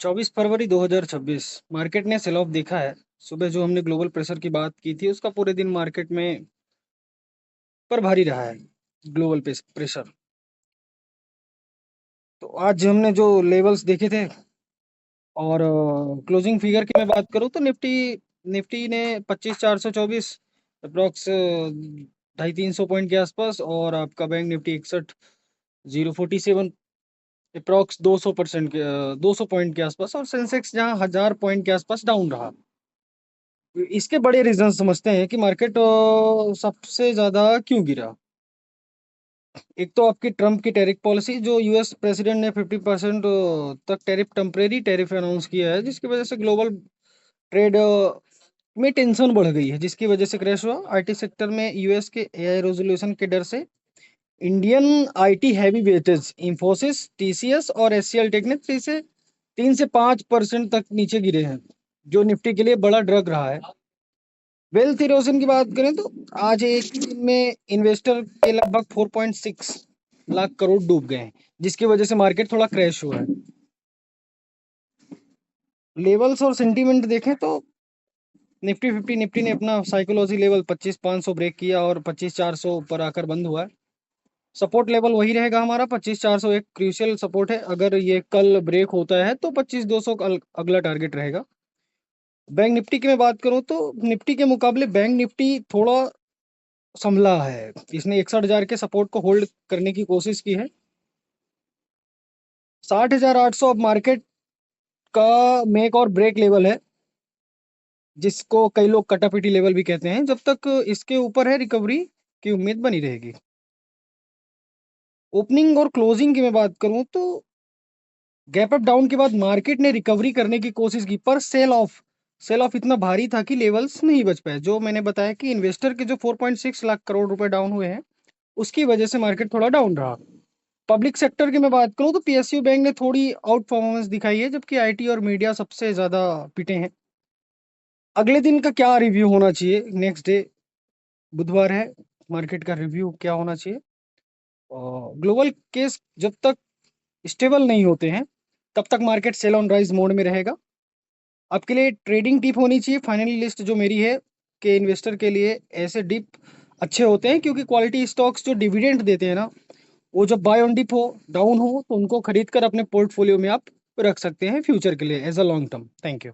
24 फरवरी 2026 market ने cell of देखा है। सुबह जो हमने ग्लोबल प्रेशर की बात की थी उसका पूरे दिन मार्केट में पर भारी रहा है ग्लोबल प्रेशर। तो आज हमने जो लेवल्स देखे थे और क्लोजिंग फिगर की मैं बात करूं तो निफ्टी निफ्टी ने 25,424 अप्रॉक्स 250-300 पॉइंट के आसपास, और आपका बैंक निफ्टी 61,047 अप्रॉक्स 200% के 200 पॉइंट के आसपास, और सेंसेक्स जहां 1000 पॉइंट के आसपास डाउन रहा। इसके बड़े रीजन समझते हैं कि मार्केट सबसे ज्यादा क्यों गिरा। एक तो आपकी ट्रम्प की टैरिफ पॉलिसी, जो यूएस प्रेसिडेंट ने 50% तक टेम्परेरी टैरिफ अनाउंस किया है, जिसकी वजह से ग्लोबल ट्रेड में टेंशन बढ़ गई है, जिसकी वजह से क्रैश हुआ। आईटी सेक्टर में यूएस के एआई रेजोल्यूशन के डर से Indian IT heavy weightage Infosys, TCS और एचसीएल टेक ने 3 से 5% तक नीचे गिरे हैं, जो निफ्टी के लिए बड़ा ड्रग रहा है। वेल्थ इरोजन की बात करें तो आज एक दिन में इन्वेस्टर के लगभग 4.6 लाख करोड़ डूब गए हैं, जिसकी वजह से मार्केट थोड़ा क्रैश हुआ है। लेवल्स और सेंटीमेंट देखें तो निफ्टी ने अपना साइकोलॉजी लेवल 25,500 ब्रेक किया और 25,400 पर आकर बंद हुआ है। सपोर्ट लेवल वही रहेगा हमारा 25,400, एक क्रूशियल सपोर्ट है। अगर ये कल ब्रेक होता है तो 25,200 अगला टारगेट रहेगा। बैंक निफ्टी की मैं बात करूं तो निफ्टी के मुकाबले बैंक निफ्टी थोड़ा संभला है। इसने 61,000 के सपोर्ट को होल्ड करने की कोशिश की है। 60,800 अब मार्केट का मेक और ब्रेक लेवल है, जिसको कई लोग कटापिटी लेवल भी कहते हैं। जब तक इसके ऊपर है, रिकवरी की उम्मीद बनी रहेगी। ओपनिंग और क्लोजिंग की मैं बात करूं तो गैप अप डाउन के बाद मार्केट ने रिकवरी करने की कोशिश की, पर सेल ऑफ इतना भारी था कि लेवल्स नहीं बच पाए। जो मैंने बताया कि इन्वेस्टर के जो 4.6 लाख करोड़ रुपए डाउन हुए हैं, उसकी वजह से मार्केट थोड़ा डाउन रहा। पब्लिक सेक्टर की मैं बात करूं तो पीएसयू बैंक ने थोड़ी आउट परफॉर्मेंस दिखाई है, जबकि आईटी और मीडिया सबसे ज्यादा पिटे हैं। अगले दिन का क्या रिव्यू होना चाहिए? नेक्स्ट डे बुधवार है, मार्केट का रिव्यू क्या होना चाहिए? ग्लोबल केस जब तक स्टेबल नहीं होते हैं, तब तक market sell on rise mode में रहेगा। आपके लिए ट्रेडिंग टिप होनी चाहिए, फाइनली लिस्ट जो मेरी है, कि इन्वेस्टर के लिए ऐसे डिप अच्छे होते हैं, क्योंकि क्वालिटी स्टॉक्स जो डिविडेंड देते हैं ना, वो जब बाय ऑन डिप हो, डाउन हो, तो उनको खरीद कर अपने पोर्टफोलियो में आप रख सकते हैं फ्यूचर के लिए as a long term. Thank you.